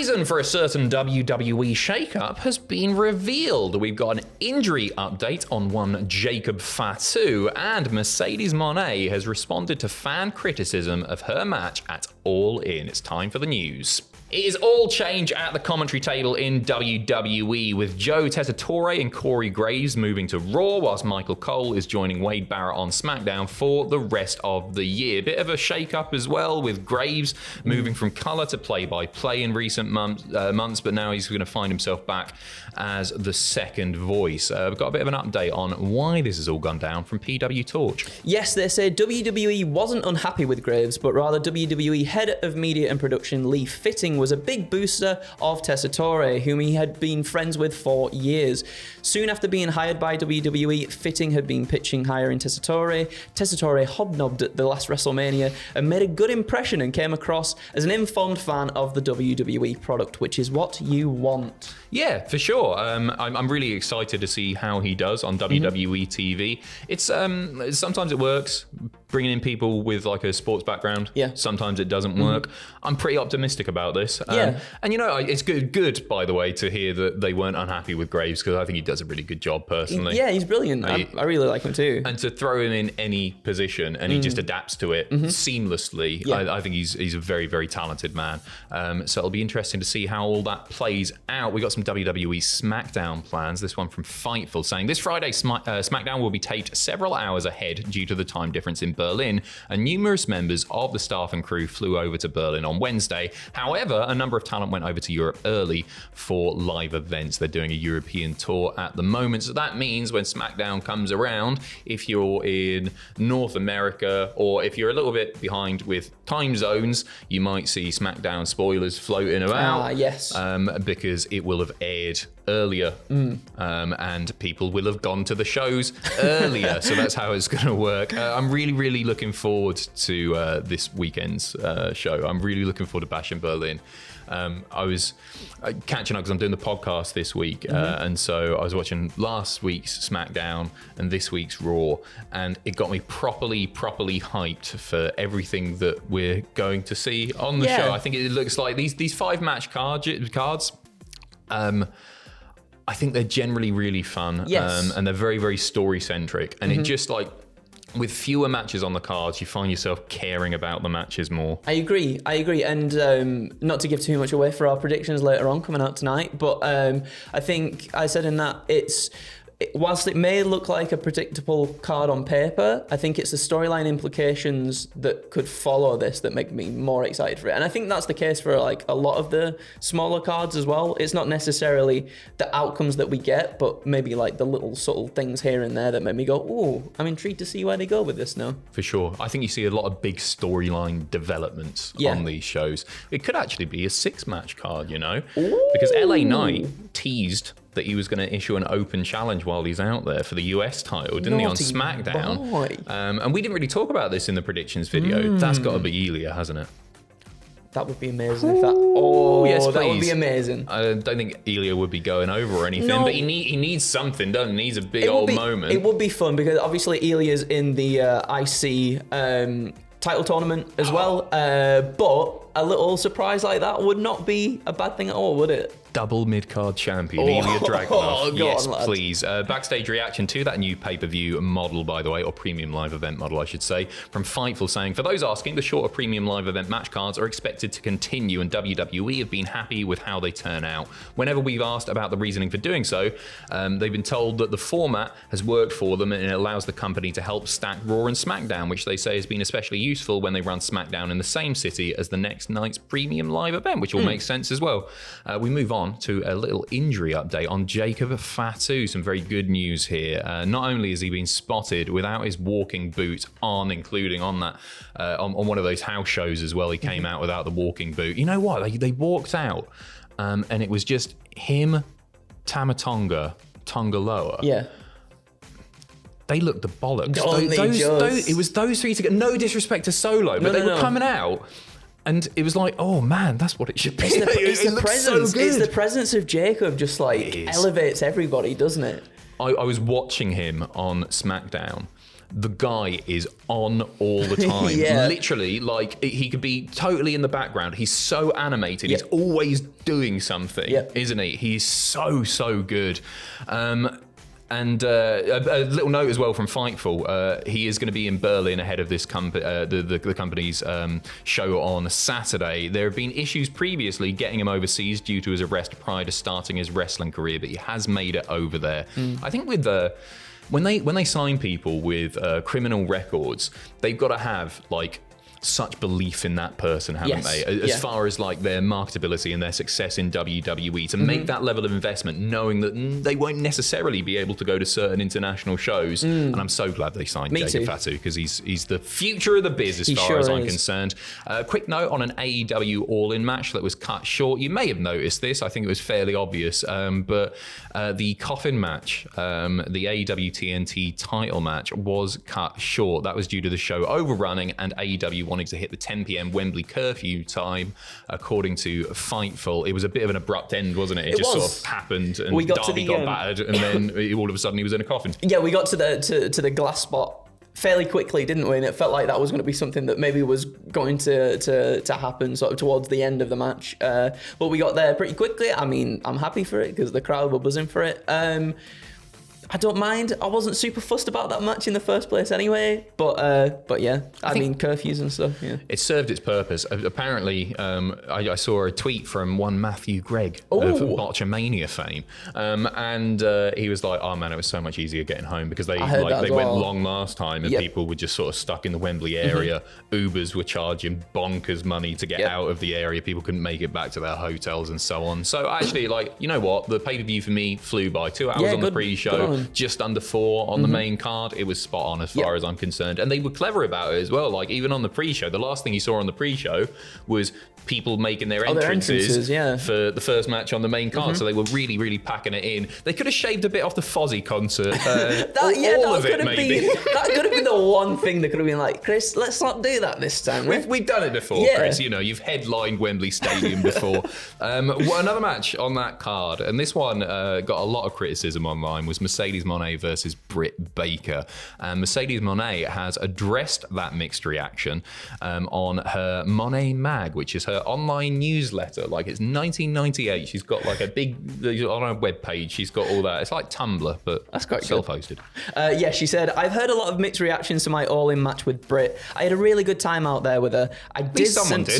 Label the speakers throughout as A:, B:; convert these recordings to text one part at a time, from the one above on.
A: reason for a certain WWE shakeup has been revealed. We've got an injury update on one Jacob Fatu, and Mercedes Moné has responded to fan criticism of her match at All In. It's time for the news. It is all change at the commentary table in WWE, with Joe Tessitore and Corey Graves moving to Raw, whilst Michael Cole is joining Wade Barrett on SmackDown for the rest of the year. Bit of a shake-up as well, with Graves moving from colour to play-by-play in recent months, but now he's going to find himself back as the second voice. We've got a bit of an update on why this has all gone down from PW Torch.
B: Yes, they say WWE wasn't unhappy with Graves, but rather WWE head of media and production Lee Fitting was a big booster of Tessitore, whom he had been friends with for years. Soon after being hired by WWE, Fitting had been pitching hiring Tessitore. Tessitore hobnobbed at the last WrestleMania and made a good impression and came across as an informed fan of the WWE product, which is what you want.
A: Yeah, for sure. I'm really excited to see how he does on WWE TV. It's sometimes it works, bringing in people with like a sports background.
B: Yeah.
A: Sometimes it doesn't work. I'm pretty optimistic about this.
B: Yeah.
A: And you know, it's good, by the way, to hear that they weren't unhappy with Graves, because I think he does a really good job personally.
B: Yeah, he's brilliant. I really like him too.
A: And to throw him in any position and he just adapts to it seamlessly,
B: Yeah.
A: I think he's a very, very talented man. So it'll be interesting to see how all that plays out. We got some WWE SmackDown plans. This one from Fightful saying, this Friday SmackDown will be taped several hours ahead due to the time difference in Berlin, and numerous members of the staff and crew flew over to Berlin on Wednesday. However, a number of talent went over to Europe early for live events. They're doing a European tour at the moment, so that means when SmackDown comes around, if you're in North America or if you're a little bit behind with time zones, you might see SmackDown spoilers floating about.
B: Yes.
A: Because it will have aired earlier, and people will have gone to the shows earlier. So that's how it's going to work. I'm really looking forward to this weekend's show. I'm really looking forward to Bash in Berlin. I was catching up because I'm doing the podcast this week, and so I was watching last week's SmackDown and this week's Raw, and it got me properly hyped for everything that we're going to see on the show. I think it looks like these 5 match cards. I think they're generally really fun, and they're very story centric, and it just like, with fewer matches on the cards, you find yourself caring about the matches more. I agree.
B: And not to give too much away for our predictions later on coming out tonight, but I think I said in that whilst it may look like a predictable card on paper, I think it's the storyline implications that could follow this that make me more excited for it. And I think that's the case for like a lot of the smaller cards as well. It's not necessarily the outcomes that we get, but maybe like the little subtle things here and there that make me go, oh, I'm intrigued to see where they go with this now.
A: For sure. I think you see a lot of big storyline developments on these shows. It could actually be a 6-match card, you know? Ooh. Because LA Knight teased that he was going to issue an open challenge while he's out there for the US title, didn't he, on SmackDown? And we didn't really talk about this in the predictions video. That's got to be Ilya, hasn't it?
B: That would be amazing if that... Oh,
A: yes, please.
B: That would be amazing.
A: I don't think Ilya would be going over or anything, but he needs something, doesn't he? He needs a big old moment.
B: It would be fun, because obviously Ilya's in the IC title tournament as well, but a little surprise like that would not be a bad thing at all, would it?
A: Double mid-card champion, Ilya Dragunov. Yes,
B: on,
A: please. Backstage reaction to that new pay-per-view model, by the way, or premium live event model, I should say, from Fightful saying, for those asking, the shorter premium live event match cards are expected to continue, and WWE have been happy with how they turn out. Whenever we've asked about the reasoning for doing so, they've been told that the format has worked for them, and it allows the company to help stack Raw and SmackDown, which they say has been especially useful when they run SmackDown in the same city as the next night's premium live event, which all makes sense as well. We move on to a little injury update on Jacob Fatu. Some very good news here. Not only has he been spotted without his walking boot on, including on that on one of those house shows as well, he came out without the walking boot. You know what? They walked out, and it was just him, Tamatonga, Tongaloa.
B: Yeah.
A: They looked the bollocks.
B: It
A: was those three together. No disrespect to Solo, but they were coming out. And it was like, oh man, that's what it should be.
B: It's the presence. So it's the presence of Jacob just like elevates everybody, doesn't it?
A: I was watching him on SmackDown, the guy is on all the time.
B: Yeah.
A: Literally, like, he could be totally in the background. He's so animated.
B: Yeah.
A: He's always doing something,
B: Yeah.
A: isn't he? He's so good. And a little note as well from Fightful. He is going to be in Berlin ahead of this the company's show on Saturday. There have been issues previously getting him overseas due to his arrest prior to starting his wrestling career, but he has made it over there. I think with when they sign people with criminal records, they've got to have like such belief in that person, haven't they? As far as like their marketability and their success in WWE, to make that level of investment, knowing that they won't necessarily be able to go to certain international shows. And I'm so glad they signed Jacob Fatu, because he's the future of the biz as far as I'm concerned. Quick note on an AEW All-In match that was cut short. You may have noticed this. I think it was fairly obvious. But the coffin match, the AEW TNT title match, was cut short. That was due to the show overrunning and AEW wanting to hit the 10 p.m. Wembley curfew time, according to Fightful. It was a bit of an abrupt end, wasn't it? It just sort of happened, and Darby got battered, and then all of a sudden he was in a coffin. Yeah,
B: we got to the glass spot fairly quickly, didn't we? And it felt like that was going to be something that maybe was going to happen sort of towards the end of the match. But we got there pretty quickly. I mean, I'm happy for it because the crowd were buzzing for it. I don't mind. I wasn't super fussed about that match in the first place anyway. But yeah, I mean, curfews and stuff, yeah.
A: It served its purpose. Apparently, I saw a tweet from one Matthew Gregg of Botchamania fame. And he was like, oh man, it was so much easier getting home because they went long last time and people were just sort of stuck in the Wembley area. Ubers were charging bonkers money to get out of the area. People couldn't make it back to their hotels and so on. So actually, like, you know what? The pay-per-view for me flew by. 2 hours on the pre-show. Just under 4 on the main card. It was spot on as far as I'm concerned. And they were clever about it as well. Like, even on the pre-show, the last thing you saw on the pre-show was people making their entrances for the first match on the main card. So they were really, really packing it in. They could have shaved a bit off the Fozzy concert. That
B: could have been the one thing that could have been like, Chris, let's not do that this time.
A: We've done it before, Chris. You know, you've headlined Wembley Stadium before. Another match on that card, and this one got a lot of criticism online, was Mercedes Moné versus Britt Baker. Mercedes Moné has addressed that mixed reaction on her Moné Mag, which is her online newsletter. Like, it's 1998. She's got like a big, on her webpage, she's got all that. It's like Tumblr, but
B: that's quite
A: self-hosted.
B: She said, I've heard a lot of mixed reactions to my All-In match with Britt. I had a really good time out there with her. I did sense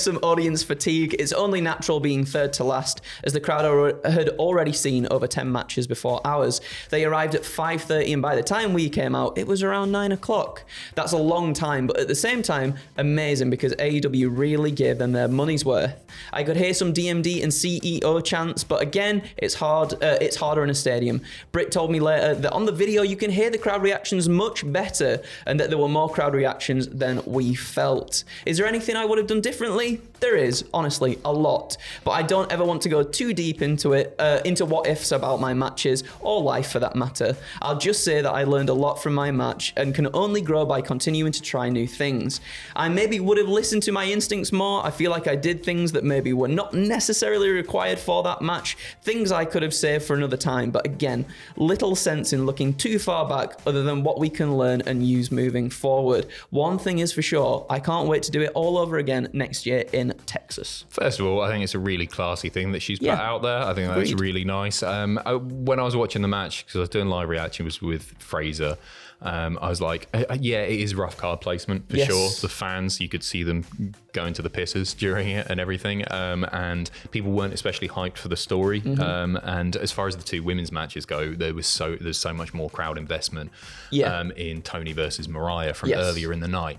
B: some audience fatigue. It's only natural being third to last, as the crowd had already seen over 10 matches before ours. They arrived at 5:30, and by the time we came out, it was around 9 o'clock. That's a long time, but at the same time, amazing, because AEW really gave them their money's worth. I could hear some DMD and CEO chants, but again, it's harder in a stadium. Britt told me later that on the video you can hear the crowd reactions much better, and that there were more crowd reactions than we felt. Is there anything I would have done differently? There is, honestly, a lot. But I don't ever want to go too deep into it, into what ifs about my matches, or life for that matter. I'll just say that I learned a lot from my match and can only grow by continuing to try new things. I maybe would have listened to my instincts more. I feel like I did things that maybe were not necessarily required for that match, things I could have saved for another time. But again, little sense in looking too far back other than what we can learn and use moving forward. One thing is for sure, I can't wait to do it all over again next year in Texas.
A: First of all, I think it's a really classy thing that she's put out there. I think that's really nice. When I was watching the match, because I was doing live reaction, was with Fraser, I was like, yeah, it is rough card placement for sure. The fans, you could see them going to the pisses during it and everything, and people weren't especially hyped for the story. And as far as the two women's matches go, there's so much more crowd investment in Tony versus Mariah from earlier in the night.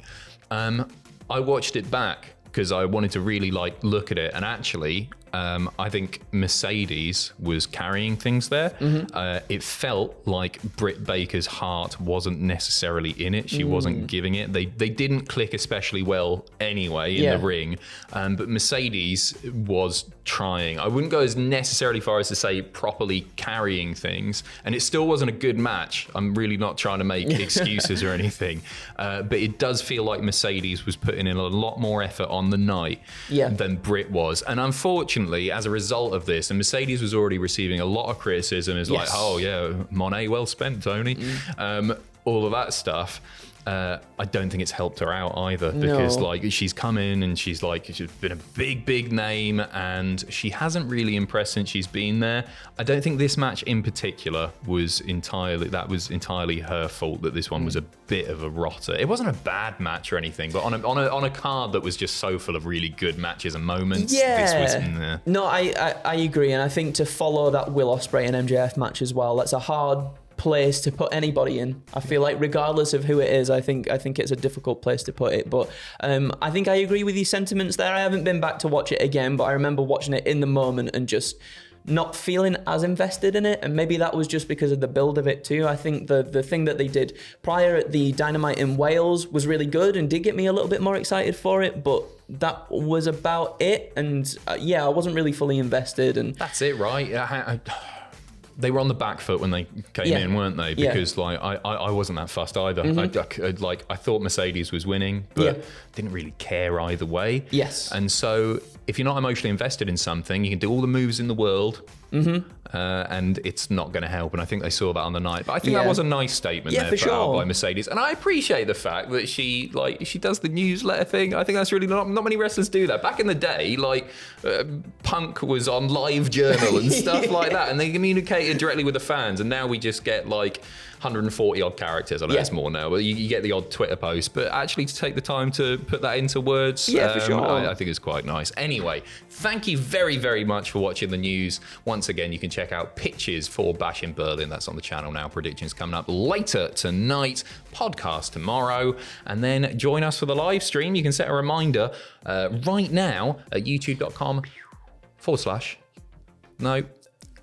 A: I watched it back because I wanted to really look at it, and actually I think Mercedes was carrying things there. It felt like Britt Baker's heart wasn't necessarily in it. She wasn't giving it. They didn't click especially well anyway in the ring, but Mercedes was trying. I wouldn't go as necessarily far as to say properly carrying things, and it still wasn't a good match. I'm really not trying to make excuses or anything, but it does feel like Mercedes was putting in a lot more effort on the night than Britt was, and unfortunately unfortunately, as a result of this, and Mercedes was already receiving a lot of criticism, is like, oh yeah, Moné, well spent, Tony. All of that stuff. I don't think it's helped her out either, because like she's come in and she's been a big name, and she hasn't really impressed since she's been there. I don't think this match in particular was entirely her fault, that this one was a bit of a rotter. It wasn't a bad match or anything, but on a card that was just so full of really good matches and moments, this was
B: No, I agree, and I think to follow that Will Ospreay and MJF match as well, that's a hard place to put anybody in. I feel like regardless of who it is, I think it's a difficult place to put it. But I think I agree with your sentiments there. I haven't been back to watch it again, but I remember watching it in the moment and just not feeling as invested in it, and maybe that was just because of the build of it too. I think the thing that they did prior at the Dynamite in Wales was really good and did get me a little bit more excited for it, but that was about it. And I wasn't really fully invested. And
A: that's it, right? They were on the back foot when they came in, weren't they? Because I wasn't that fussed either. I thought Mercedes was winning, but didn't really care either way.
B: Yes.
A: And so if you're not emotionally invested in something, you can do all the moves in the world, and it's not going to help. And I think they saw that on the night. But I think that was a nice statement there put out by Mercedes. And I appreciate the fact that she does the newsletter thing. I think that's really not many wrestlers do that. Back in the day, Punk was on Live Journal and stuff like that, and they communicated directly with the fans. And now we just get 140 odd characters. I know it's more now, but you get the odd Twitter post. But actually to take the time to put that into words,
B: for sure.
A: I think it's quite nice. Anyway, thank you very, very much for watching the news. Once again, you can check out pitches for Bash in Berlin. That's on the channel now. Predictions coming up later tonight. Podcast tomorrow. And then join us for the live stream. You can set a reminder right now at youtube.com/. No.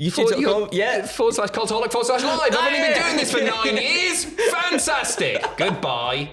B: YouTube.com,
A: /Cultaholic /live. I've only been doing this for 9 years. Fantastic. Goodbye.